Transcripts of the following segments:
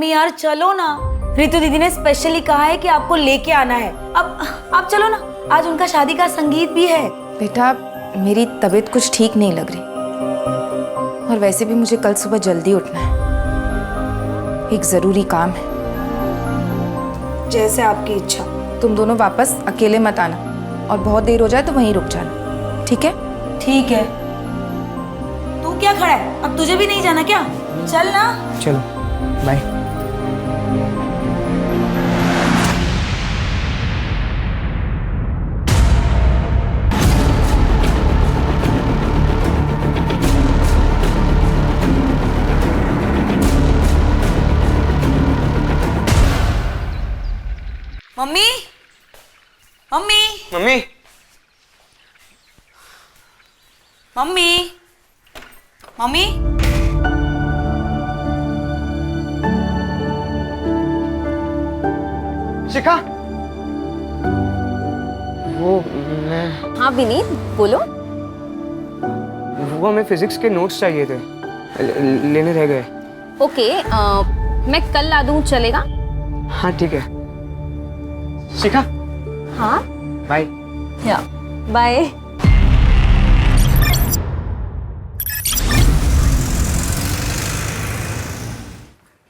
Mummy यार चलो ना, रितु दीदी ने स्पेशली कहा है कि आपको लेके आना है। अब आप चलो ना, आज उनका शादी का संगीत भी है। बेटा मेरी तबीयत कुछ ठीक नहीं लग रही, और वैसे भी मुझे कल सुबह जल्दी उठना है, एक जरूरी काम है। जैसे आपकी इच्छा। तुम दोनों वापस अकेले मत आना, और बहुत देर हो जाए तो वहीं रुक जाना, ठीक है? ठीक है। तू क्या खड़ा है, अब तुझे भी नहीं जाना क्या? चल ना। चलो bye. Mummy mummy mummy mummy mummy Shikha, वो मैं हाँ विनीत बोलो। वो हमें फिजिक्स के नोट्स चाहिए थे, लेने रह गए। ओके मैं कल ला दूँ, चलेगा? हाँ ठीक है। शिखा हाँ बाय। या बाय।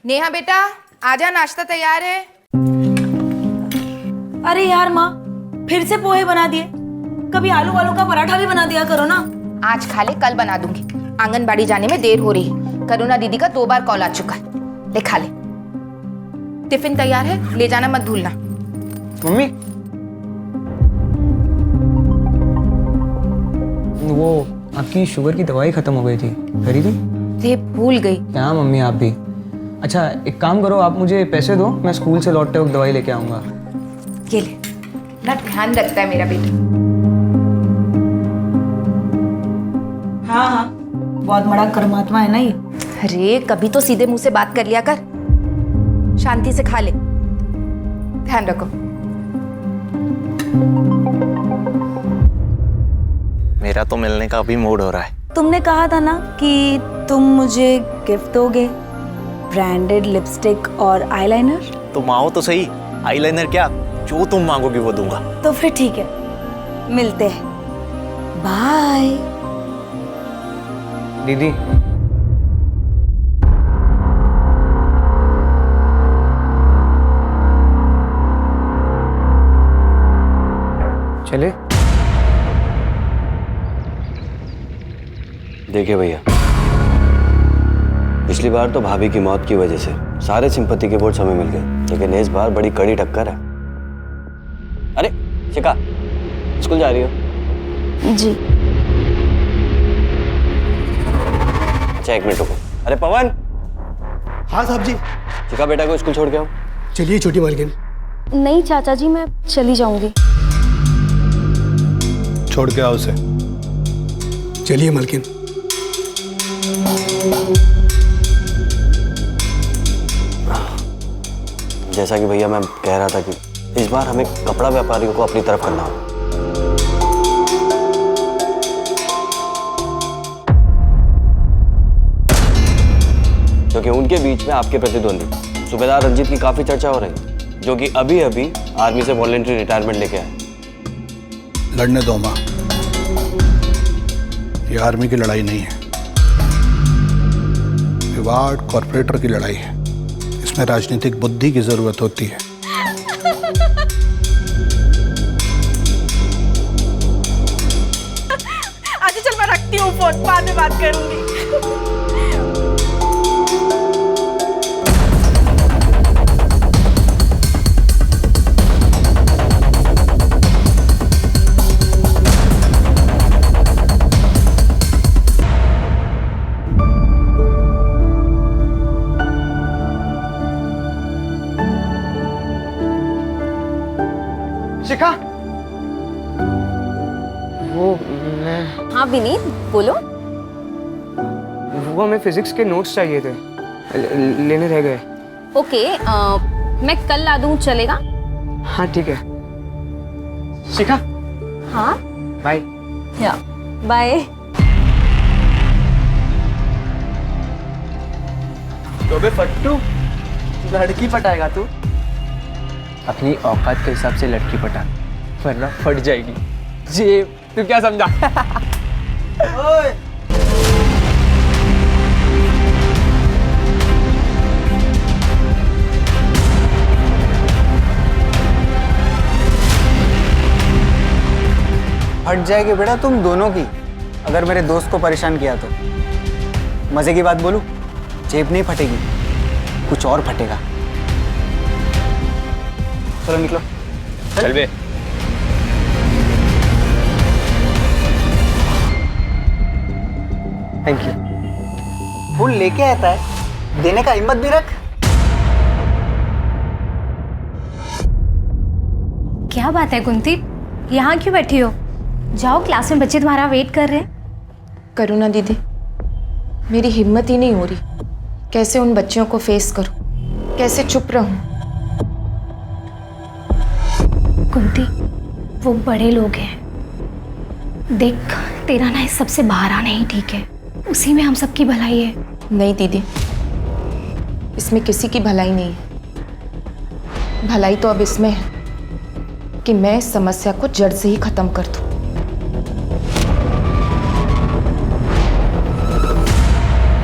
नेहा बेटा आजा, नाश्ता तैयार है। अरे यार माँ, फिर से पोहे बना दिए। कभी आलू वालों का पराठा भी बना दिया करो ना। आज खा ले, कल बना दूंगी। आंगनबाड़ी जाने में देर हो रही है, करुणा दीदी का 2 बार कॉल आ चुका है। ले खा ले। टिफिन तैयार है, ले जाना मत भूलना। मम्मी वो आपकी शुगर की दवाई खत्म हो गई थी, खरीदी? रे भूल गई। क्या मम्मी आप भी। अच्छा एक काम करो, आप मुझे पैसे दो, मैं स्कूल से लौटते वक्त दवाई लेके आऊँगा। ये ले ना, ध्यान रखता है मेरा बेटा। हाँ हाँ, बहुत बड़ा कर्मात्मा है ना ये। अरे कभी तो सीधे मुंह से बात कर लिया कर। शांति से खा ले, ध्यान रखो। मेरा तो मिलने का अभी मूड हो रहा है। तुमने कहा था ना कि तुम मुझे गिफ्ट दोगे, ब्रांडेड लिपस्टिक और आईलाइनर। तुम आओ तो सही, आईलाइनर क्या, जो तुम मांगोगी वो दूंगा। तो फिर ठीक है, मिलते हैं। बाय। दीदी चले। देखिए भैया, पिछली बार तो भाभी की मौत की वजह से सारे सिंपत्ति के वोट्स हमें मिल गए, लेकिन इस बार बड़ी कड़ी टक्कर है। अरे शिखा, स्कूल जा रही हो? जी अच्छा 1 मिनट रुको। अरे पवन। हाँ साहब जी। शिखा बेटा को स्कूल छोड़ के आओ। चलिए छोटी मालकिन। नहीं चाचा जी, मैं चली जाऊंगी। छोड़ के आओ उसे। चलिए मालकिन। जैसा कि भैया मैं कह रहा था कि इस बार हमें कपड़ा व्यापारियों को अपनी तरफ करना होगा। क्योंकि उनके बीच में आपके प्रतिद्वंदी सूबेदार रंजीत की काफी चर्चा हो रही है, जो कि अभी अभी आर्मी से वॉलंटरी रिटायरमेंट लेके आए। लड़ने दो माँ, ये आर्मी की लड़ाई नहीं है, ये वार्ड कॉर्पोरेटर की लड़ाई है। इसमें राजनीतिक बुद्धि की जरूरत होती है। अच्छा चल मैं रखती हूँ फोन, बाद में बात करूंगी। शिखा, वो मैं हाँ विनीत बोलो। वो हमें फिजिक्स के नोट्स चाहिए थे, लेने रह गए। ओके मैं कल ला दूँ, चलेगा? हाँ ठीक है। शिखा हाँ बाय। या बाय। तो बे फट्टू, लड़की पटाएगा तू? अपनी औकात के हिसाब से लड़की पटा, वरना फट जाएगी जेब। तू क्या समझा? ओए फट जाएगी बेटा तुम दोनों की, अगर मेरे दोस्त को परेशान किया तो। मजे की बात बोलूं, जेब नहीं फटेगी, कुछ और फटेगा। चलो निकलो। चल बे। Thank you. फूल लेके आता है, देने का हिम्मत भी रख। क्या बात है कुंती, यहाँ क्यों बैठी हो? जाओ, क्लास में बच्चे तुम्हारा वेट कर रहे हैं। करुणा दीदी, मेरी हिम्मत ही नहीं हो रही। कैसे उन बच्चियों को फेस करूं, कैसे चुप रहूं? कुंती, वो बड़े लोग हैं। देख, तेरा ना इस सबसे बाहर आना ही ठीक है, उसी में हम सबकी भलाई है। नहीं दीदी, इसमें किसी की भलाई नहीं है। भलाई तो अब इसमें है कि मैं इस समस्या को जड़ से ही खत्म कर दूं।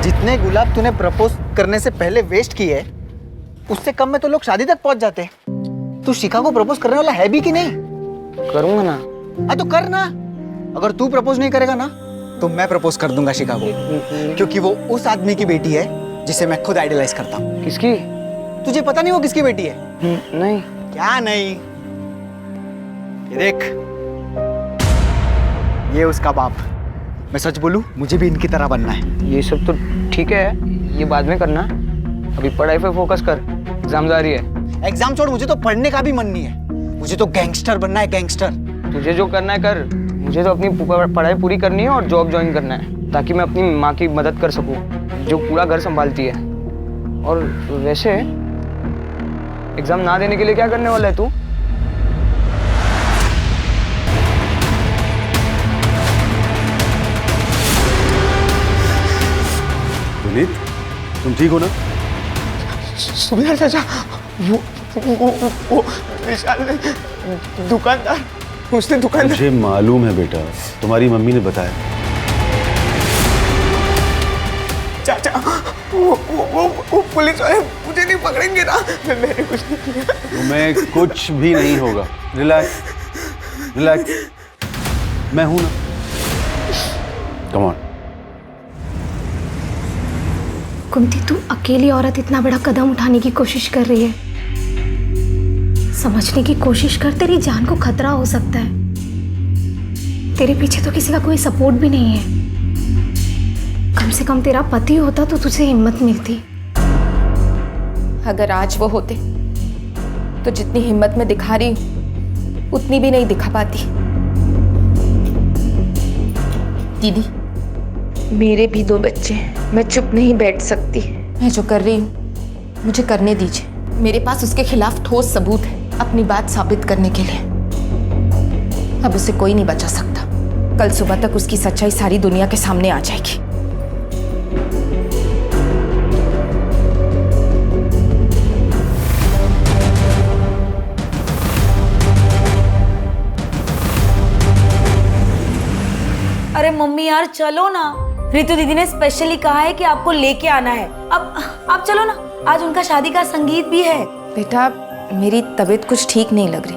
जितने गुलाब तूने प्रपोज करने से पहले वेस्ट किए, उससे कम में तो लोग शादी तक पहुंच जाते। तू शिखा को प्रपोज करने वाला है भी कि नहीं? करूंगा ना। हाँ तो कर ना। अगर तू प्रपोज नहीं करेगा ना तो मैं प्रपोज कर दूंगा शिखा को, क्योंकि वो उस आदमी की बेटी है जिसे मैं खुद आइडलाइज करता हूँ। किसकी? तुझे पता नहीं वो किसकी बेटी है? नहीं। क्या नहीं? ये देख, ये उसका बाप। मैं सच बोलूं, मुझे भी इनकी तरह बनना है। ये सब तो ठीक है, ये बाद में करना, अभी पढ़ाई पे फोकस कर, एग्जाम जा रही है। एग्जाम छोड़, मुझे तो पढ़ने का भी मन नहीं है। मुझे तो गैंगस्टर बनना है, गैंगस्टर। तुझे जो करना है कर, मुझे तो अपनी पढ़ाई पूरी करनी है और जॉब ज्वाइन करना है, ताकि मैं अपनी माँ की मदद कर सकूं, जो पूरा घर संभालती है। और वैसे एग्जाम ना देने के लिए क्या करने वाला है तू? विनीत, तुम ठीक हो ना? सुबह चाचा, वो विशाल ने दुकानदार, उसने दुकानदार। मुझे मालूम है बेटा, तुम्हारी मम्मी ने बताया। चाचा, वो पुलिस वाले मुझे नहीं पकड़ेंगे ना? मैंने कुछ नहीं किया। तुम्हें कुछ भी नहीं होगा। रिलैक्स, रिलैक्स, मैं हूं ना। Come on. कुंती, तू अकेली औरत इतना बड़ा कदम उठाने की कोशिश कर रही है। समझने की कोशिश कर, तेरी जान को खतरा हो सकता है। तेरे पीछे तो किसी का कोई सपोर्ट भी नहीं है। कम से कम तेरा पति होता तो तुझे हिम्मत मिलती। अगर आज वो होते तो जितनी हिम्मत मैं दिखा रही हूं उतनी भी नहीं दिखा पाती। दीदी, मेरे भी 2 बच्चे हैं, मैं चुप नहीं बैठ सकती। मैं जो कर रही हूँ मुझे करने दीजिए। मेरे पास उसके खिलाफ ठोस सबूत है अपनी बात साबित करने के लिए। अब उसे कोई नहीं बचा सकता। कल सुबह तक उसकी सच्चाई सारी दुनिया के सामने आ जाएगी। अरे मम्मी यार चलो ना, रितु दीदी ने स्पेशली कहा है कि आपको लेके आना है। अब आप चलो ना, आज उनका शादी का संगीत भी है। बेटा, मेरी तबीयत कुछ ठीक नहीं लग रही,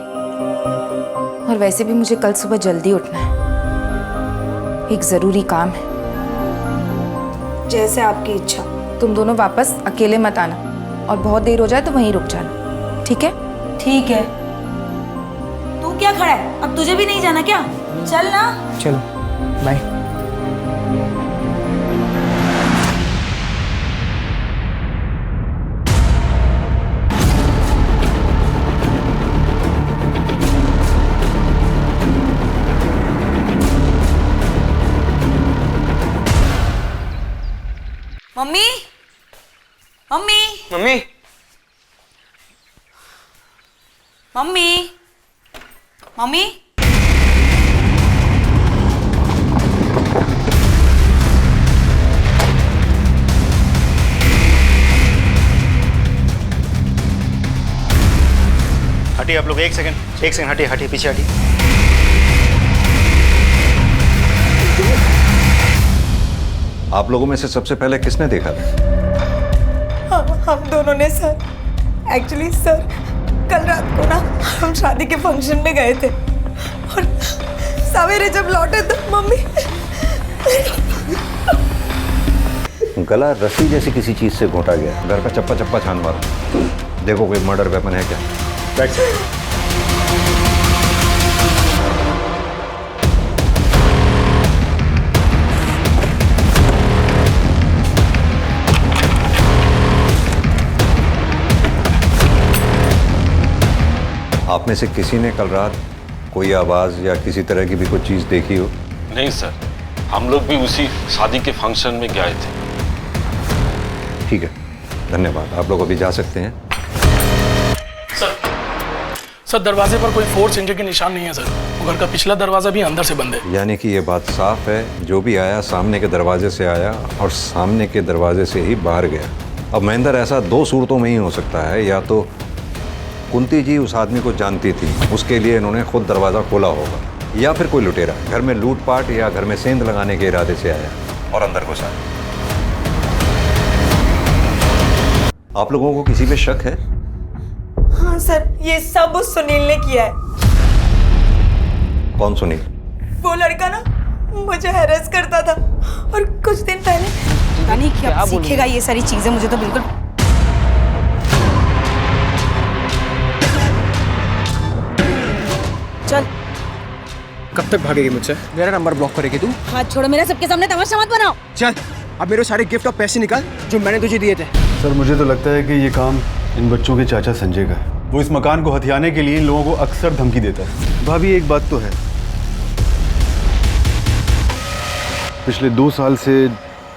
और वैसे भी मुझे कल सुबह जल्दी उठना है। एक जरूरी काम है। जैसे आपकी इच्छा। तुम दोनों वापस अकेले मत आना, और बहुत देर हो जाए तो वहीं रुक जाना, ठीक है? ठीक है। तू क्या खड़ा है, अब तुझे भी नहीं जाना क्या? चल ना। चलो bye. Mummy, mummy, mummy, mummy, mummy. हटिए आप लोग, एक सेकंड हटिए हटिए, पीछे हटिए। आप लोगों में से सबसे पहले किसने देखा था? हम दोनों ने सर। एक्चुअली सर, कल रात को ना हम शादी के फंक्शन में गए थे और सवेरे जब लौटे तो मम्मी गला रस्सी जैसी किसी चीज से घोटा गया, घर का चप्पा चप्पा छान मारा। देखो कोई मर्डर वेपन है क्या? बैठ। आप में से किसी ने कल रात कोई आवाज या किसी तरह की भी कोई चीज देखी हो? नहीं सर, हम लोग भी उसी शादी के फंक्शन में गए थे। ठीक है, धन्यवाद। आप लोग अभी जा सकते हैं। सर दरवाजे पर कोई फोर्स इंजरी के निशान नहीं है सर। घर का पिछला दरवाजा भी अंदर से बंद है। यानी कि ये बात साफ है, जो भी आया सामने के दरवाजे से आया और सामने के दरवाजे से ही बाहर गया। अब महेंद्र, ऐसा दो सूरतों में ही हो सकता है, या तो कुंती जी उस आदमी को जानती थी, उसके लिए इन्होंने खुद दरवाज़ा खोला होगा, या फिर कोई लुटेरा घर में लूटपाट या घर में सेंध लगाने के इरादे से आया और अंदर घुसा। आप लोगों को किसी पे शक है? हाँ सर, ये सब उस सुनील ने किया है। कौन सुनील? वो लड़का ना मुझे हैरेस करता था और कुछ दिन पहले पता नहीं क्या सीखेगा ये सारी चीजें, मुझे तो बिल्कुल। चल। कब तक भागेगी मुझसे? मेरा नंबर ब्लॉक करेगी तू? हाथ छोड़ो मेरा, सबके सामने तमाशा मत बनाओ। चल, अब मेरे सारे गिफ्ट और पैसे निकाल जो मैंने तुझे दिए थे। सर, मुझे तो लगता है कि ये काम इन बच्चों के चाचा संजय का है। वो इस मकान को हथियाने के लिए इन लोगों को अक्सर धमकी देता है। भाभी, एक बात तो है, पिछले 2 साल से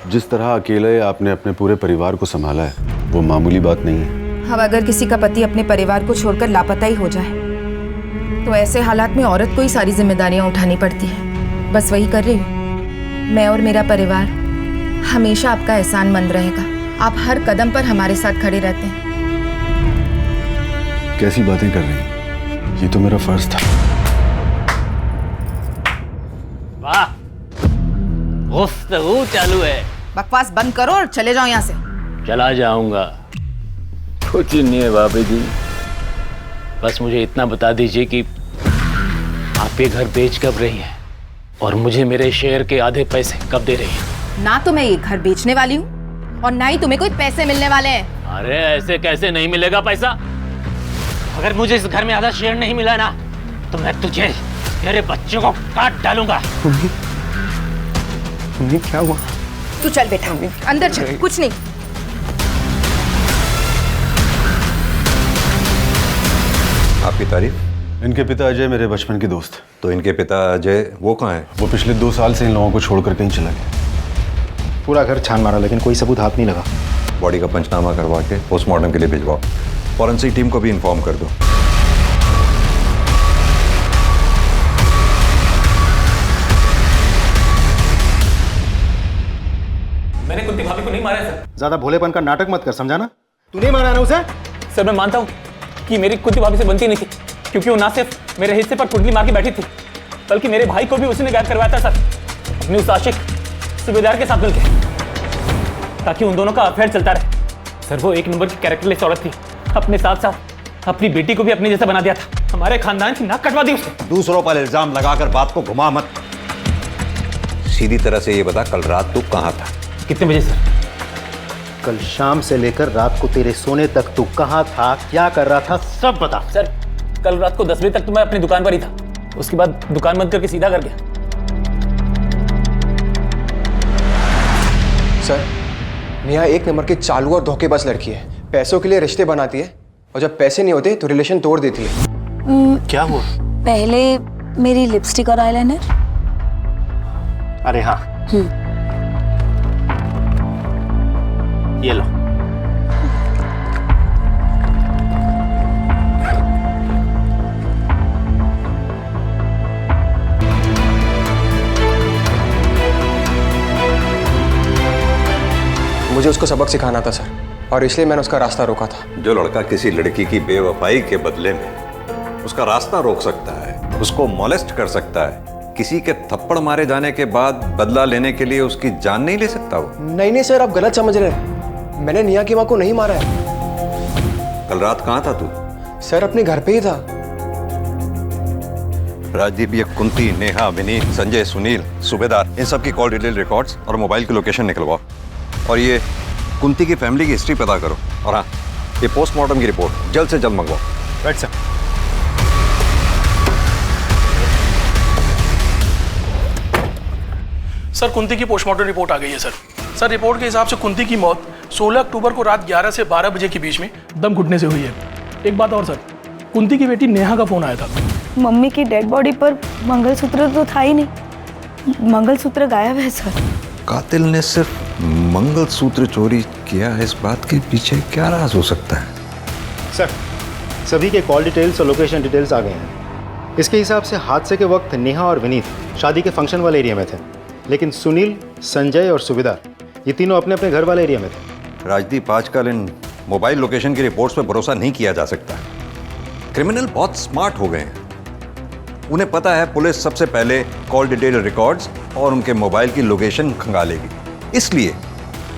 जिस तरह अकेले आपने अपने पूरे परिवार को संभाला है, वो मामूली बात नहीं है। अब अगर किसी का पति अपने परिवार को छोड़कर लापता ही हो जाए तो ऐसे हालात में औरत को ही सारी जिम्मेदारियां उठानी पड़ती है। बस वही कर रही हूँ। मैं और मेरा परिवार हमेशा आपका एहसानमंद रहेगा। आप हर कदम पर हमारे साथ खड़े रहते हैं। कैसी बातें कर रही हैं? ये तो मेरा फर्ज था। वाह, गुफ्तगू चालू है। बकवास बंद करो और चले जाओ यहाँ से। चला जाऊंगा, कुछ नहीं है भाभी जी। बस मुझे इतना बता दीजिए कि आप ये घर बेच कब रही हैं और मुझे मेरे शेयर के आधे पैसे कब दे रही हैं? ना तो मैं ये घर बेचने वाली हूँ और ना ही तुम्हें कोई पैसे मिलने वाले हैं। अरे ऐसे कैसे नहीं मिलेगा पैसा? अगर मुझे इस घर में आधा शेयर नहीं मिला ना तो मैं तुझे, तेरे बच्चों को काट डालूंगा। मम्मी क्या हुआ? तू चल बेटा, अंदर चल। कुछ नहीं। आपकी तारीफ? इनके पिता अजय मेरे बचपन के दोस्त। तो इनके पिता अजय वो कहाँ हैं? वो पिछले 2 साल से इन लोगों को छोड़कर कहीं चला गया। पूरा घर छान मारा लेकिन कोई सबूत हाथ नहीं लगा। बॉडी का पंचनामा करवा के पोस्टमार्टम के लिए भिजवाओ। फॉरेंसिक टीम को भी इन्फॉर्म कर दो। मैंने कुंती भाभी को नहीं मारा है सर। ज्यादा भोलेपन का नाटक मत कर, समझा ना? तू नहीं मारा ना उसे? सर मैं मानता हूँ कि मेरी कुंती भाभी से बनती नहीं थी, क्योंकि वो ना सिर्फ मेरे हिस्से पर कुंडली मार के बैठी थी, बल्कि मेरे भाई को भी उसी ने गायब करवाया था सर, अपनी उस आशिक सूबेदार के साथ मिलकर, ताकि उन दोनों का अफेयर चलता रहे। सर वो एक नंबर की कैरेक्टरलेस औरत थी, अपने साथ साथ अपनी बेटी को भी अपने जैसा बना दिया था। हमारे खानदान की नाक कटवा दी उसने। दूसरों पर इल्जाम लगाकर बात को घुमा मत। सीधी तरह से ये बता, कल रात तू कहाँ था? कितने बजे सर? कल शाम से लेकर रात को तेरे सोने तक तू कहाँ था, क्या कर रहा था, सब बता। सर कल रात को 10 बजे तक तो मैं अपनी दुकान पर ही था, उसके बाद दुकान बंद करके सीधा घर गया। सर नेहा 1 नंबर की चालू और धोखेबाज लड़की है। पैसों के लिए रिश्ते बनाती है और जब पैसे नहीं होते तो रिलेशन तोड़ देती है। क्या हुआ? पहले मेरी लिपस्टिक और आईलाइनर। अरे हाँ, ये लो। मुझे उसको सबक सिखाना था सर, और इसलिए मैंने उसका रास्ता रोका था। जो लड़का किसी लड़की की बेवफाई के बदले में उसका रास्ता रोक सकता है, उसको मॉलेस्ट कर सकता है। किसी के थप्पड़ मारे जाने के बाद बदला लेने के लिए उसकी जान नहीं ले सकता वो। नहीं सर, आप गलत समझ रहे हैं। मैंने नेहा की माँ को नहीं मारा है। कल रात कहाँ था तू? सर अपने घर पे ही था। राजदीप, ये कुंती, नेहा, विनीत, संजय, सुनील, सूबेदार, इन सब की कॉल डिटेल रिकॉर्ड्स और मोबाइल की लोकेशन निकलवाओ। और ये कुंती की फैमिली की हिस्ट्री पता करो। और हाँ, ये पोस्टमार्टम की रिपोर्ट जल्द से जल्द मंगवाओ। Right sir. सर कुंती की पोस्टमार्टम रिपोर्ट आ गई है सर। रिपोर्ट के हिसाब से कुंती की मौत 16 अक्टूबर को रात 11 से 12 बजे के बीच में दम घुटने से हुई है। एक बात और सर, कुंती की बेटी नेहा का फोन आया था। मम्मी की डेड बॉडी पर मंगलसूत्र तो था ही नहीं, मंगलसूत्र गायब है सर। कातिल ने सिर्फ मंगलसूत्र चोरी किया, इस बात के पीछे क्या राज हो सकता है? सर, सभी के कॉल डिटेल्स और लोकेशन डिटेल्स आ गए हैं। इसके हिसाब से हादसे के वक्त नेहा और विनीत शादी के फंक्शन वाले एरिया में थे, लेकिन सुनील, संजय और सुबेदार ये तीनों अपने अपने घर वाले एरिया में थे। राजदीप, आजकल इन मोबाइल लोकेशन की रिपोर्ट्स पे भरोसा नहीं किया जा सकता। क्रिमिनल बहुत स्मार्ट हो गए हैं। उन्हें पता है पुलिस सबसे पहले कॉल डिटेल रिकॉर्ड्स और उनके मोबाइल की लोकेशन खंगालेगी, इसलिए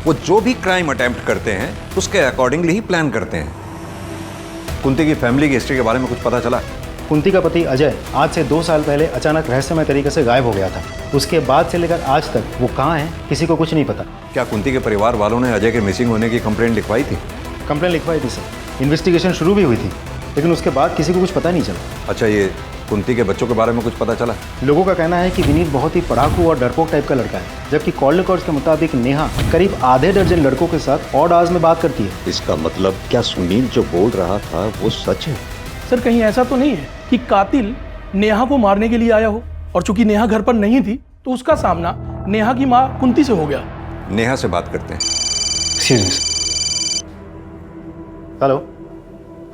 वो जो भी क्राइम अटेम्प्ट करते हैं उसके अकॉर्डिंगली ही प्लान करते हैं। कुंती की फैमिली की हिस्ट्री के बारे में कुछ पता चला? कुंती का पति अजय आज से 2 साल पहले अचानक रहस्यमय तरीके से गायब हो गया था। उसके बाद से लेकर आज तक वो कहाँ है किसी को कुछ नहीं पता। क्या कुंती के परिवार वालों ने अजय के मिसिंग होने की कंप्लेंट लिखवाई थी? कंप्लेंट लिखवाई थी सर, इन्वेस्टिगेशन शुरू भी हुई थी, लेकिन उसके बाद किसी को कुछ पता नहीं चला। अच्छा, ये कुंती के बच्चों के बारे में कुछ पता चला? लोगों का कहना है कि विनीत बहुत ही पढ़ाकू और डरपोक टाइप का लड़का है, जबकि कॉल रिकॉर्ड्स के मुताबिक नेहा करीब आधे दर्जन लड़कों के साथ ऑड आवर्स में बात करती है। इसका मतलब क्या सुनील जो बोल रहा था वो सच है? सर कहीं ऐसा तो नहीं है कि कातिल नेहा को मारने के लिए आया हो, और चूंकि नेहा घर पर नहीं थी तो उसका सामना नेहा की माँ कुंती से हो गया। नेहा से बात करते हैं। हेलो,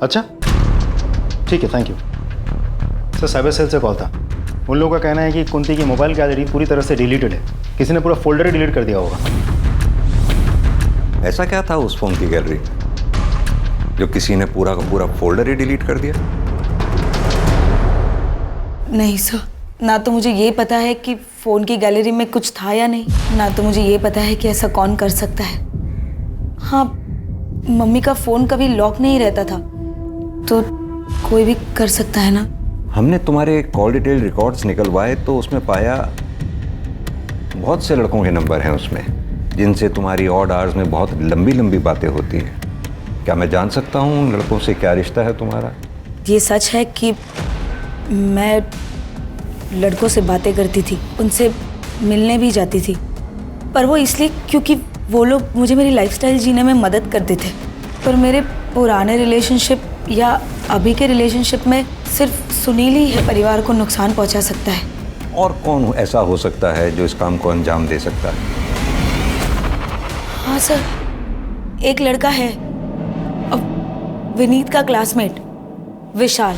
अच्छा ठीक है, thank you sir. Cyber cell से कॉल था। उन लोगों का कहना है कि कुंती की मोबाइल गैलरी पूरी तरह से डिलीटेड है, किसी ने पूरा फोल्डर ही डिलीट कर दिया होगा। ऐसा क्या था उस फोन की गैलरी जो किसी ने पूरा का पूरा फोल्डर ही डिलीट कर दिया? नहीं सर, ना तो मुझे ये पता है कि फ़ोन की गैलरी में कुछ था या नहीं, ना तो मुझे ये पता है कि ऐसा कौन कर सकता है। हाँ, मम्मी का फ़ोन कभी लॉक नहीं रहता था, तो कोई भी कर सकता है ना। हमने तुम्हारे कॉल डिटेल रिकॉर्ड्स निकलवाए तो उसमें पाया बहुत से लड़कों के नंबर हैं उसमें, जिनसे तुम्हारी ऑड आवर्स में बहुत लंबी लंबी बातें होती हैं। क्या मैं जान सकता हूँ उन लड़कों से क्या रिश्ता है तुम्हारा? ये सच है कि मैं लड़कों से बातें करती थी, उनसे मिलने भी जाती थी, पर वो इसलिए क्योंकि वो लोग मुझे मेरी लाइफस्टाइल जीने में मदद करते थे। पर मेरे पुराने रिलेशनशिप या अभी के रिलेशनशिप में सिर्फ सुनील ही है परिवार को नुकसान पहुंचा सकता है। और कौन ऐसा हो सकता है जो इस काम को अंजाम दे सकता है? हाँ सर, एक लड़का है, विनीत का क्लासमेट विशाल।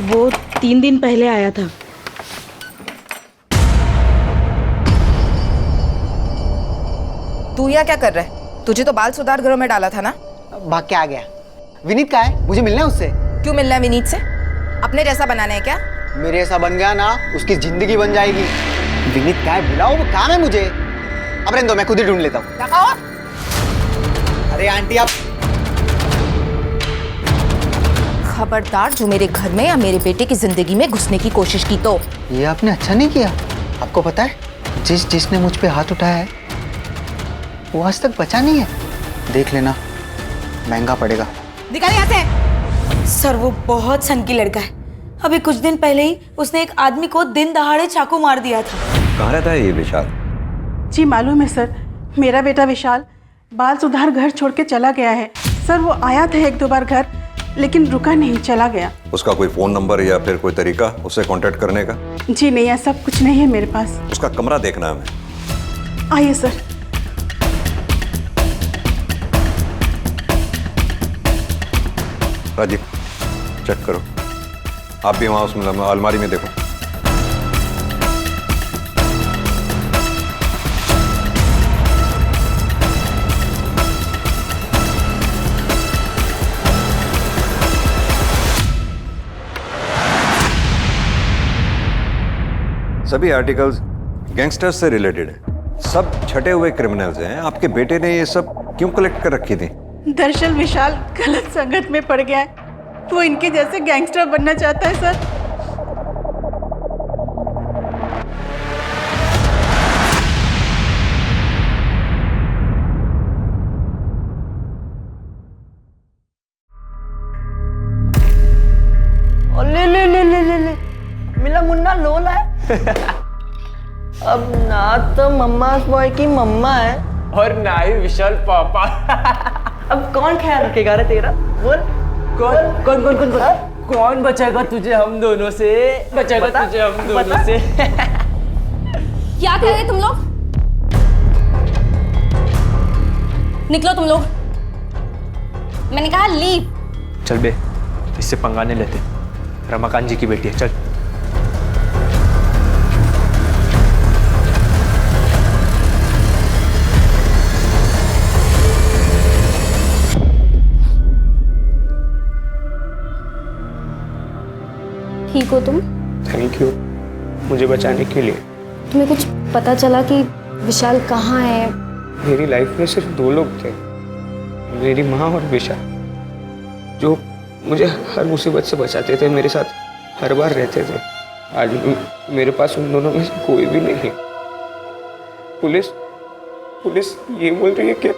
वो 3 दिन पहले आया था। तू यहाँ क्या कर रहा है? तुझे तो बाल सुधार गृह में डाला था ना? भाग के आ गया। विनीत कहाँ है? मुझे मिलना है उससे। क्यों मिलना है विनीत से? अपने जैसा बनाना है क्या? मेरे जैसा बन गया ना, उसकी जिंदगी बन जाएगी। विनीत कहाँ है? बुलाओ, वो काम है मुझे। अब रहने दो, मैं खुद ही ढूंढ लेता हूँ। अरे आंटी आप खबरदार जो मेरे घर में या मेरे बेटे की जिंदगी में घुसने की कोशिश की तो। ये आपने अच्छा नहीं किया। आपको पता है जिसने मुझ पे हाथ उठाया है वो आज तक बचा नहीं है। देख लेना, महंगा पड़ेगा। निकाल यहाँ से। सर वो बहुत सनकी लड़का है। अभी कुछ दिन पहले ही उसने एक आदमी को दिन दहाड़े चाकू मार दिया था। कहाँ रहता है ये विशाल? जी मालूम है सर, मेरा बेटा विशाल बाल सुधार घर छोड़ के चला गया है। सर वो आया था 1-2 बार घर, लेकिन रुका नहीं, चला गया। उसका कोई फोन नंबर या फिर कोई तरीका उससे कांटेक्ट करने का? जी नहीं, ऐसा कुछ नहीं है मेरे पास। उसका कमरा देखना है हमें। आइए सर। राजीव, चेक करो। आप भी वहां उस अलमारी में देखो। सभी आर्टिकल्स गैंगस्टर्स से रिलेटेड है। सब छटे हुए क्रिमिनल्स हैं। आपके बेटे ने ये सब क्यों कलेक्ट कर रखी थी? दरअसल विशाल गलत संगत में पड़ गया है, वो इनके जैसे गैंगस्टर बनना चाहता है सर। ले ले ले ले ले ले मिला मुन्ना लोला है। अब ना तो मम्मा बॉय की मम्मा है और ना ही विशाल पापा। अब कौन ख्याल रखेगा रे तेरा? बोल कौन कौन कौन कौन कौन बचाएगा तुझे हम दोनों से? बचाएगा तुझे हम दोनों से। क्या कर रहे तुम लोग? निकलो तुम लोग, मैंने कहा लीव। चल बे, इससे पंगा नहीं लेते। रमाकांत जी की बेटी है, चल। ठीक हो तुम? थैंक यू मुझे बचाने के लिए। तुम्हें कुछ पता चला कि विशाल कहाँ है? मेरी लाइफ में सिर्फ दो लोग थे, मेरी माँ और विशाल, जो मुझे हर मुसीबत से बचाते थे, मेरे साथ हर बार रहते थे। आज मेरे पास उन दोनों में से कोई भी नहीं है। पुलिस ये बोल रही है कि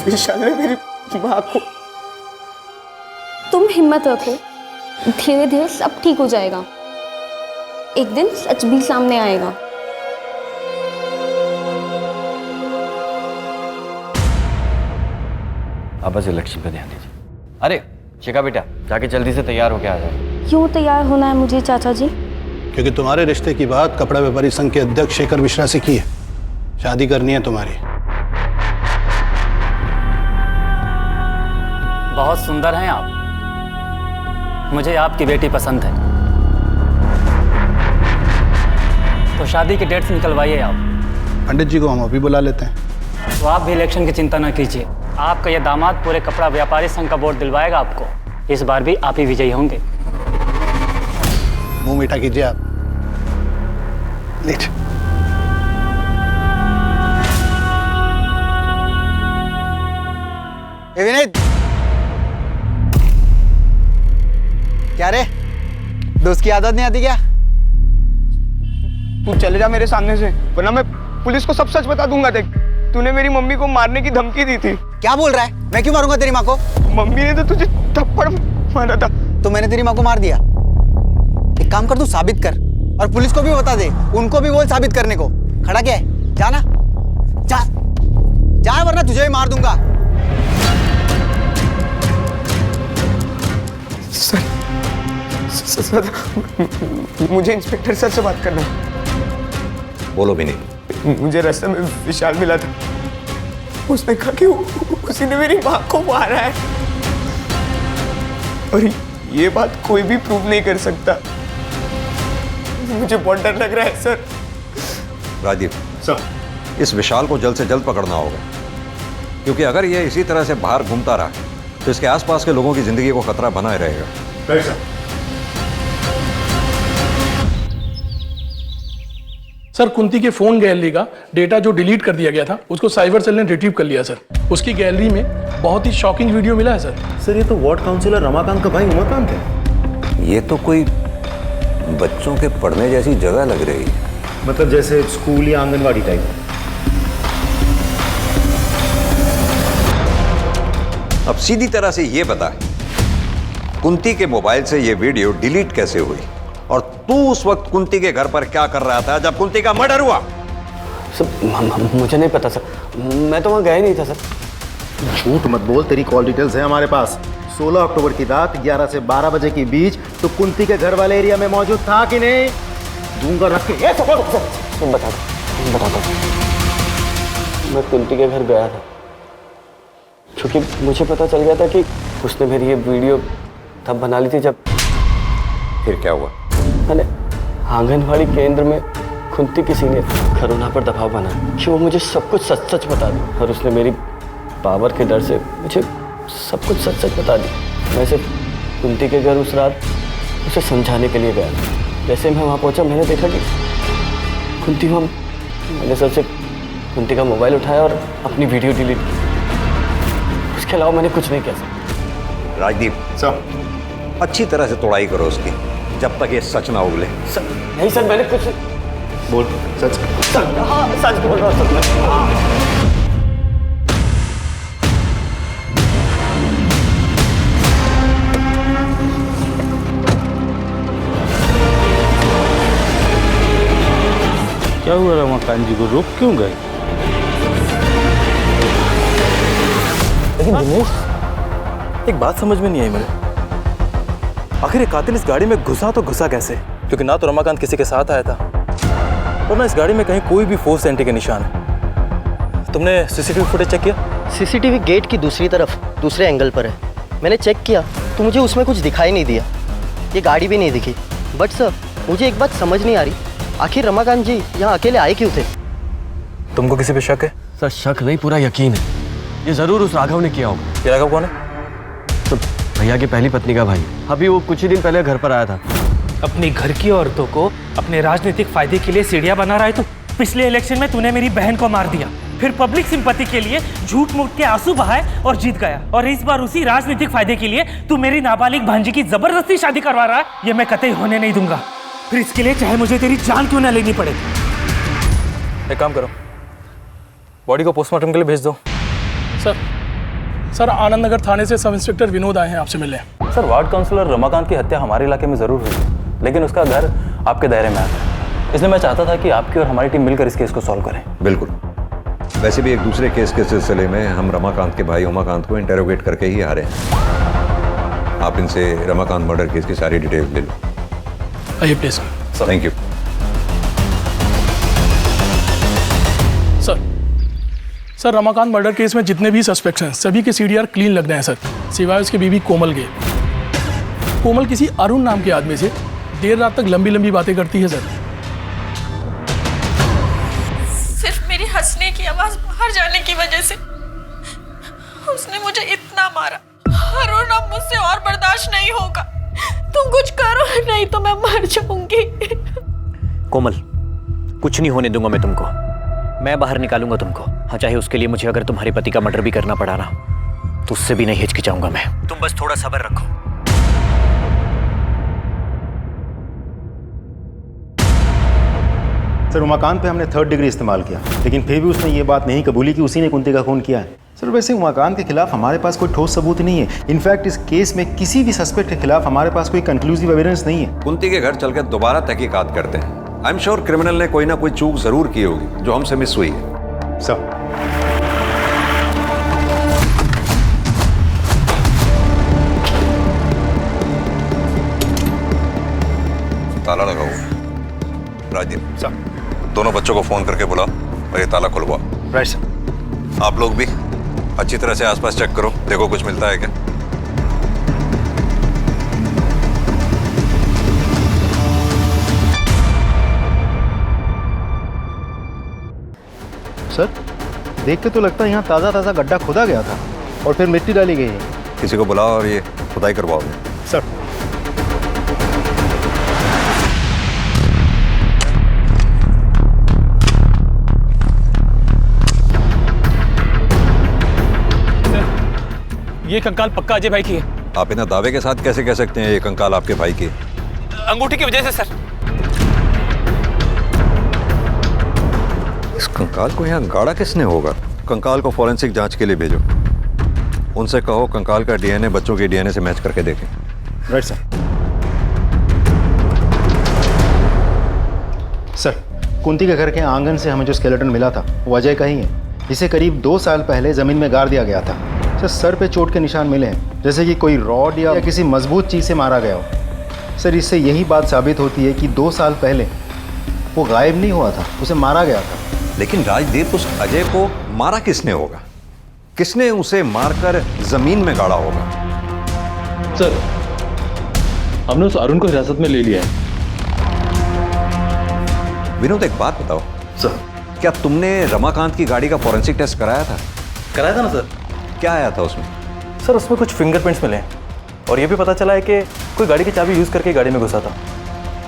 विशाल ने मेरी माँ को। तुम हिम्मत रखो, धीरे धीरे सब ठीक हो जाएगा। एक दिन सच भी सामने आएगा। अब बस इलेक्शन पे ध्यान दीजिए। अरे शिखा बेटा, जाके जल्दी से तैयार होके आ जाओ। क्यों तैयार होना है मुझे चाचा जी? क्योंकि तुम्हारे रिश्ते की बात कपड़ा व्यापारी संघ के अध्यक्ष शेखर मिश्रा से की है। शादी करनी है तुम्हारी। बहुत सुंदर हैं आप, मुझे आपकी बेटी पसंद है। तो शादी की डेट्स निकलवाइए आप। पंडित जी को हम अभी बुला लेते हैं। तो आप भी इलेक्शन की चिंता न कीजिए, आपका यह दामाद पूरे कपड़ा व्यापारी संघ का वोट दिलवाएगा आपको। इस बार भी आप ही विजयी होंगे। मुंह मीठा कीजिए आप। लेट। विनीत, क्या रे, दोस्त की आदत नहीं आती क्या? तू चले जा मेरे सामने से, वरना मैं पुलिस को सब सच बता दूंगा। देख, तूने मेरी मम्मी को मारने की धमकी दी थी। क्या बोल रहा है? मैं क्यों मारूंगा तेरी माँ को? मम्मी ने तो तुझे थप्पड़ मारा था। तो मैंने तेरी माँ को मार दिया? एक काम कर, तू साबित कर और पुलिस को भी बता दे, उनको भी बोल साबित करने को। खड़ा क्या है? जाना, जा वरना तुझे भी मार दूंगा। सर, मुझे इंस्पेक्टर सर से बात करना है। बोलो भी नहीं। मुझे रास्ते में विशाल मिला था, उसने कहा कि उसी ने मेरी माँ को मारा है, और ये बात कोई भी प्रूव नहीं कर सकता। मुझे बहुत डर लग रहा है सर। राजीव सर, इस विशाल को जल्द से जल्द पकड़ना होगा, क्योंकि अगर ये इसी तरह से बाहर घूमता रहा तो इसके आसपास के लोगों की जिंदगी को खतरा बना रहेगा। Right sir. सर, कुंती के फोन गैलरी का डेटा जो डिलीट कर दिया गया था, उसको साइबर सेल ने रिट्रीव कर लिया सर। उसकी गैलरी में बहुत ही शॉकिंग वीडियो मिला है सर। सर, ये तो वार्ड काउंसिलर रमाकांत का भाई उमाकांत है। ये तो कोई बच्चों के पढ़ने जैसी जगह लग रही है। मतलब जैसे स्कूल या आंगनवाड़ी टाइप। अब सीधी तरह से ये बता, कुंती के मोबाइल से ये वीडियो डिलीट कैसे हुई, और तू उस वक्त कुंती के घर पर क्या कर रहा था जब कुंती का मर्डर हुआ? सर, मुझे नहीं पता सर, मैं तो वहां गया ही नहीं था सर। झूठ मत बोल, तेरी कॉल डिटेल्स है हमारे पास। 16 अक्टूबर की रात 11 से 12 बजे के बीच तो कुंती के घर वाले एरिया में मौजूद था कि नहीं? दूंगा रख के। बता दो। मैं कुंती के घर गया था, क्योंकि मुझे पता चल गया था कि उसने मेरी ये वीडियो तब बना ली थी जब। फिर क्या हुआ? मैंने आंगनवाड़ी केंद्र में कुंती किसी ने करुणा पर दबाव बनाया कि वो मुझे सब कुछ सच सच बता दी, और उसने मेरी पावर के डर से मुझे सब कुछ सच सच बता दी। मैं सिर्फ कुंती के घर उस रात उसे समझाने के लिए गया था, जैसे मैं वहाँ पहुँचा मैंने देखा कि कुंती वहाँ, मैंने सबसे कुंती का मोबाइल उठाया और अपनी वीडियो डिलीट की। उसके अलावा मैंने कुछ नहीं किया सर। राजदीप सर, अच्छी तरह से तोड़ाई करो उसकी जब तक ये सच ना उगले। सर नहीं सर, मैंने कुछ बोल सच। सच बोल रहा हूँ सर। क्या हुआ रमाकांत जी को, रोक क्यों गए? लेकिन दिनेश, एक बात समझ में नहीं आई मेरे। आखिर ये कातिल इस गाड़ी में घुसा तो घुसा कैसे? क्योंकि ना तो रमाकांत किसी के साथ आया था और ना इस गाड़ी में कहीं कोई भी फोर्स एंट्री के निशान है। तुमने सीसीटीवी फुटेज चेक किया? सीसीटीवी गेट की दूसरी तरफ दूसरे एंगल पर है। मैंने चेक किया तो मुझे उसमें कुछ दिखाई नहीं दिया, ये गाड़ी भी नहीं दिखी। बट सर मुझे एक बात समझ नहीं आ रही, आखिर रमाकांत जी यहाँ अकेले आए क्यों थे? तुमको किसी पे शक है? सर शक नहीं, पूरा यकीन है। ये जरूर उस राघव ने किया होगा। ये राघव कौन है? तो भैया की पहली पत्नी का भाई, अभी वो कुछ ही दिन पहले घर पर आया था। अपनी घर की औरतों को अपने राजनीतिक फायदे के लिए सीढ़ियां बना रहा है तू। पिछले इलेक्शन में तूने मेरी बहन को मार दिया, फिर पब्लिक सिंपैथी के लिए झूठ मूठ के आंसू बहाए और जीत गया, और इस बार उसी राजनीतिक फायदे के लिए तू मेरी नाबालिग भांजी की जबरदस्ती शादी करवा रहा है। ये मैं कतई होने नहीं दूंगा, फिर इसके लिए चाहे मुझे तेरी जान क्यों ना लेनी पड़े। एक काम करो, बॉडी को पोस्टमार्टम के लिए भेज दो। सर आनंद नगर थाने से सब इंस्पेक्टर विनोद आए हैं आपसे मिलने। सर वार्ड काउंसलर रमाकांत की हत्या हमारे इलाके में जरूर हुई, लेकिन उसका घर आपके दायरे में आता है, इसलिए मैं चाहता था कि आपकी और हमारी टीम मिलकर इस केस को सॉल्व करें। बिल्कुल। वैसे भी एक दूसरे केस के सिलसिले में हम रमाकांत के भाई उमाकांत को इंटेरोगेट करके ही आ रहे हैं। आप इनसे रमाकांत मर्डर केस की सारी डिटेल ले लो। आइए please. Thank you sir Ramakant murder case में जितने भी सस्पेक्ट्स हैं सभी के सीडीआर क्लीन लग रहे हैं सर, सिवाय उसके बीवी कोमल के। कोमल किसी अरुण नाम के आदमी से देर रात तक लंबी लंबी बातें करती है सर। सिर्फ मेरी हंसने की आवाज बाहर जाने की वजह से उसने मुझे इतना मारा। अरुण अब मुझसे और बर्दाश्त नहीं होगा, तुम कुछ करो नहीं तो मैं मर जाऊंगी। कोमल, कुछ नहीं होने दूंगा मैं तुमको, मैं बाहर निकालूंगा तुमको। हाँ, चाहे उसके लिए मुझे अगर तुम्हारे पति का मर्डर भी करना पड़ा ना, तो उससे भी नहीं हिचकिचाऊंगा मैं। तुम बस थोड़ा सब्र रखो। सर उमाकांत पे हमने 3rd डिग्री इस्तेमाल किया, लेकिन फिर भी उसने ये बात नहीं कबूली कि उसी ने कुंती का खून किया है। सर वैसे उमाकांत के खिलाफ हमारे पास कोई ठोस सबूत नहीं है। इनफैक्ट इस केस में किसी भी सस्पेक्ट के खिलाफ हमारे पास कोई कंक्लूसिव एविडेंस नहीं है। कुंती के घर चलकर दोबारा तहकीकात करते हैं। आई एम श्योर क्रिमिनल ने कोई ना कोई चूक जरूर की होगी जो हमसे मिस हुई है। सर ताला लगा हुआ है। राजदीप सर, दोनों बच्चों को फोन करके बुलाओ और ये ताला खुलवाओ। Right sir. आप लोग भी अच्छी तरह से आसपास चेक करो, देखो कुछ मिलता है क्या। सर देख के तो लगता है यहाँ ताज़ा ताज़ा गड्ढा खोदा गया था और फिर मिट्टी डाली गई है। किसी को बुलाओ और ये खुदाई करवाओ। सर ये कंकाल पक्का अजय भाई की है। आप इन्हें दावे के साथ कैसे कह सकते हैं ये कंकाल आपके भाई की? अंगूठी की वजह से सर। इस कंकाल को यहाँ गाड़ा किसने होगा? कंकाल को फॉरेंसिक जांच के लिए भेजो। उनसे कहो कंकाल का डीएनए बच्चों के डीएनए से मैच करके देखें। Right sir. सर कुंती के घर के आंगन से हमें जो स्केलेटन मिला था वो अजय का ही है। इसे करीब 2 साल पहले जमीन में गाड़ दिया गया था। सर पे चोट के निशान मिले हैं, जैसे कि कोई रॉड या किसी मजबूत चीज़ से मारा गया हो। सर इससे यही बात साबित होती है कि 2 साल पहले वो गायब नहीं हुआ था, उसे मारा गया था। लेकिन राजदीप, उस अजय को मारा किसने होगा? किसने उसे मारकर जमीन में गाड़ा होगा? सर हमने उस अरुण को हिरासत में ले लिया है। विनोद एक बात बताओ सर, क्या तुमने रमाकांत की गाड़ी का फॉरेंसिक टेस्ट कराया था? कराया था ना सर। क्या आया था उसमें? सर उसमें कुछ फिंगरप्रिंट्स मिले और ये भी पता चला है कि कोई गाड़ी की चाबी यूज करके गाड़ी में घुसा था।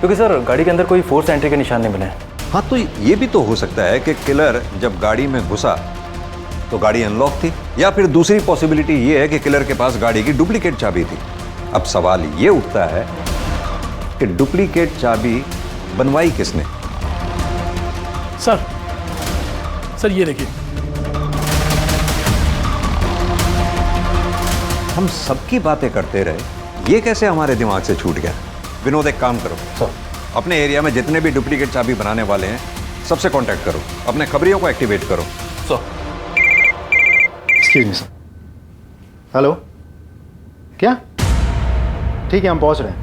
क्योंकि सर गाड़ी के अंदर कोई फोर्स एंट्री के निशान नहीं मिले हैं। हाँ, तो ये भी तो हो सकता है कि किलर जब गाड़ी में घुसा तो गाड़ी अनलॉक थी, या फिर दूसरी पॉसिबिलिटी ये है कि किलर के पास गाड़ी की डुप्लीकेट चाबी थी। अब सवाल ये उठता है कि डुप्लीकेट चाबी बनवाई किसने? सर ये देखिए, हम सबकी बातें करते रहे, ये कैसे हमारे दिमाग से छूट गया? विनोद, एक काम करो, अपने एरिया में जितने भी डुप्लीकेट चाबी बनाने वाले हैं सबसे कांटेक्ट करो, अपने खबरियों को एक्टिवेट करो। Excuse me sir. हेलो, क्या? ठीक है, हम पहुंच रहे हैं।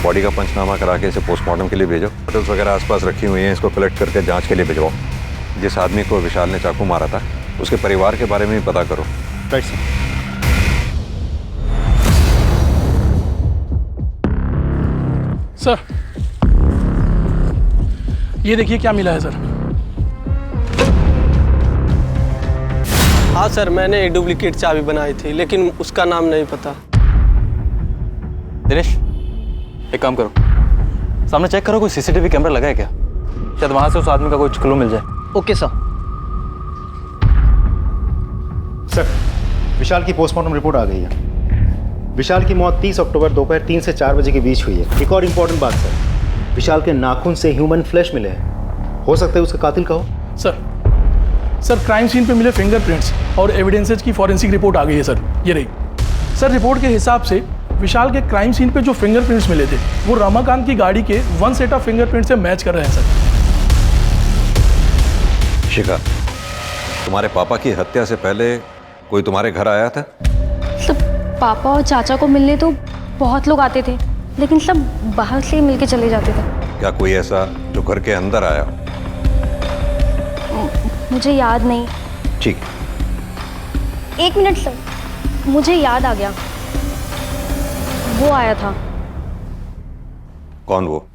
बॉडी का पंचनामा करा के इसे पोस्टमार्टम के लिए भेजो। बोतल्स वगैरह आसपास रखी हुई हैं, इसको कलेक्ट करके जांच के लिए भिजवाओ। जिस आदमी को विशाल ने चाकू मारा था उसके परिवार के बारे में भी पता करो। Right sir. सर ये देखिए क्या मिला है सर। हाँ सर, मैंने डुप्लीकेट चाबी बनाई थी लेकिन उसका नाम नहीं पता। दिनेश, एक काम करो, सामने चेक करो कोई सीसीटीवी कैमरा लगा है क्या, शायद वहां से उस आदमी का कोई क्लू मिल जाए। Okay sir. सर, विशाल की पोस्टमार्टम रिपोर्ट आ गई है। विशाल की मौत 30 अक्टूबर दोपहर 3 से 4 बजे के बीच हुई है। एक और इम्पोर्टेंट बात सर, विशाल के नाखून से ह्यूमन फ्लैश मिले हैं। हो सकता है उसका कातिल का हो। सर क्राइम सीन पे मिले फिंगरप्रिंट्स और एविडेंसेस की फॉरेंसिक रिपोर्ट आ गई है सर, ये रही। सर रिपोर्ट के हिसाब से विशाल के क्राइम सीन पे जो फिंगरप्रिंट्स मिले थे वो रमाकांत की गाड़ी के 1 सेट ऑफ फिंगरप्रिंट से मैच कर रहे हैं सर। शिखा, तुम्हारे पापा की हत्या से पहले कोई तुम्हारे घर आया था? सब पापा और चाचा को मिलने तो बहुत लोग आते थे, लेकिन सब बाहर से ही मिलके चले जाते थे। क्या कोई ऐसा जो घर के अंदर आया? मुझे याद नहीं। ठीक। 1 मिनट सर, मुझे याद आ गया, वो आया था। कौन वो?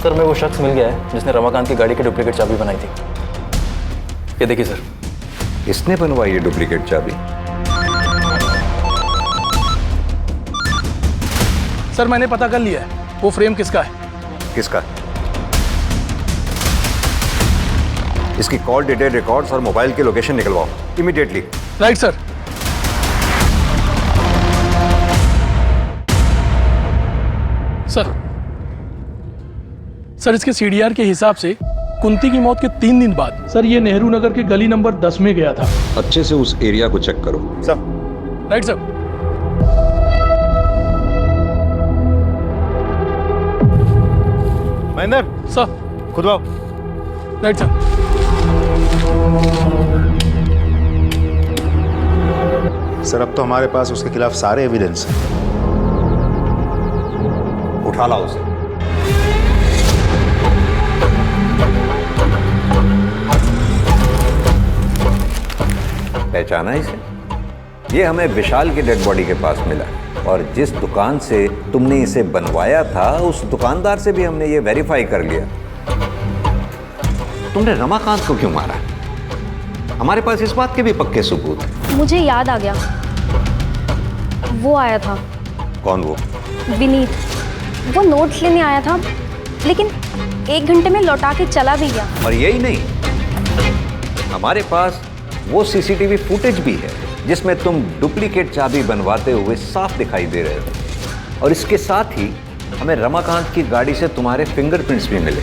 सर मैं वो शख्स मिल गया है जिसने रमाकांत की गाड़ी की डुप्लीकेट चाबी बनाई थी। ये देखिए सर। इसने बनवाई है डुप्लीकेट चाबी? सर मैंने पता कर लिया है वो फ्रेम किसका है। किसका? इसकी कॉल डिटेल रिकॉर्ड्स और मोबाइल की लोकेशन निकलवाओ इमीडिएटली। Right sir. सर इसके सीडीआर के हिसाब से कुंती की मौत के 3 दिन बाद सर ये नेहरू नगर के गली नंबर 10 में गया था। अच्छे से उस एरिया को चेक करो। Sir. Right sir. Mahendra. Sir. खुद आओ। Right sir. सर अब तो हमारे पास उसके खिलाफ सारे एविडेंस हैं। उठा लाओ उसे। पहचाना इसे? ये हमें विशाल की डेड बॉडी के पास मिला और जिस दुकान से तुमने इसे बनवाया था उस दुकानदार से भी हमने ये वेरीफाई कर लिया। तुमने रमाकांत को क्यों मारा? हमारे पास इस बात के भी पक्के सबूत हैं। मुझे याद आ गया, वो आया था। कौन वो? विनीत। वो नोट्स लेने आया था लेकिन 1 घंटे में लौटा के चला भी गया। और यही नहीं, हमारे पास वो सीसीटीवी फुटेज भी है जिसमें तुम डुप्लीकेट चाबी बनवाते हुए साफ दिखाई दे रहे हो। और इसके साथ ही हमें रमाकांत की गाड़ी से तुम्हारे फिंगरप्रिंट्स भी मिले।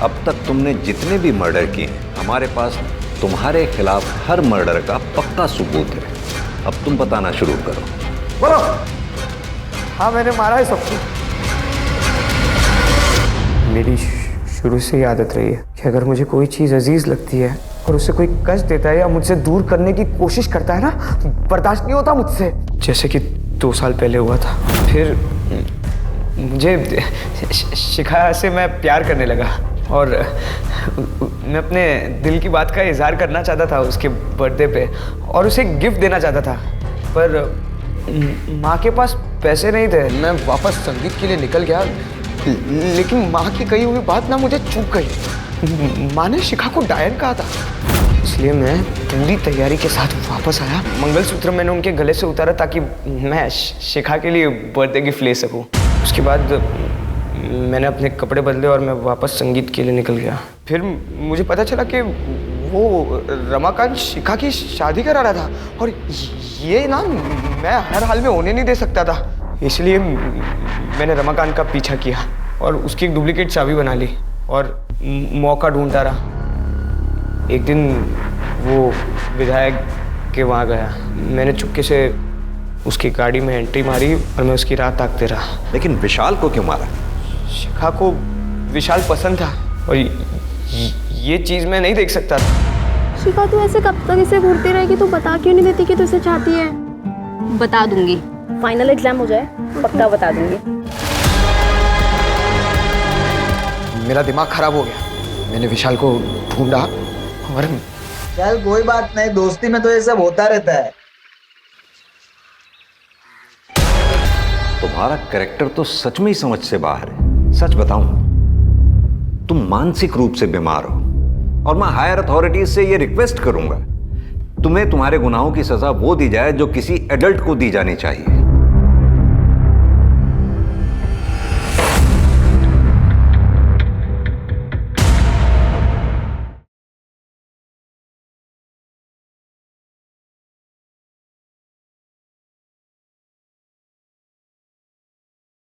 अब तक तुमने जितने भी मर्डर किए हैं हमारे पास तुम्हारे खिलाफ हर मर्डर का पक्का सबूत है। अब तुम बताना शुरू करो। बोलो। हाँ मैंने मारा है सबको। मेरी शुरू से ही आदत रही है कि अगर मुझे कोई चीज़ अजीज लगती है और उसे कोई कष्ट देता है या मुझसे दूर करने की कोशिश करता है ना, बर्दाश्त नहीं होता मुझसे। जैसे कि 2 साल पहले हुआ था। फिर मुझे शिखा से मैं प्यार करने लगा और मैं अपने दिल की बात का इजहार करना चाहता था उसके बर्थडे पे और उसे गिफ्ट देना चाहता था, पर माँ के पास पैसे नहीं थे। मैं वापस संगीत के लिए निकल गया लेकिन माँ की कही हुई बात ना मुझे चूक गई। माँ ने शिखा को डायन कहा था। इसलिए मैं पूरी तैयारी के साथ वापस आया। मंगलसूत्र मैंने उनके गले से उतारा ताकि मैं शिखा के लिए बर्थडे गिफ्ट ले सकूं। उसके बाद मैंने अपने कपड़े बदले और मैं वापस संगीत के लिए निकल गया। फिर मुझे पता चला कि वो रमाकांत शिखा की शादी करा रहा था और ये ना मैं हर हाल में होने नहीं दे सकता था। इसलिए मैंने रमाकांत का पीछा किया और उसकी एक डुप्लीकेट चाबी बना ली और मौका ढूंढता रहा। एक दिन वो विधायक के वहाँ गया। मैंने चुपके से उसकी गाड़ी में एंट्री मारी और मैं उसकी राह ताकते रहा। लेकिन विशाल को क्यों मारा? शिखा को विशाल पसंद था और ये चीज़ मैं नहीं देख सकता था। शिखा तू ऐसे कब तक इसे घूरती रहेगी? तू बता क्यों नहीं देती कि तू इसे चाहती है? बता दूंगी, फाइनल एग्जाम हो जाए पक्का बता दूंगी। मेरा दिमाग खराब हो गया। मैंने विशाल को ढूंढा और चल कोई बात नहीं, दोस्ती में तो ये सब होता रहता है। तुम्हारा कैरेक्टर तो सच में ही समझ से बाहर है। सच बताऊं, तुम मानसिक रूप से बीमार हो और मैं हायर अथॉरिटीज से ये रिक्वेस्ट करूंगा तुम्हें तुम्हारे गुनाहों की सजा वो दी जाए जो किसी एडल्ट को दी जानी चाहिए।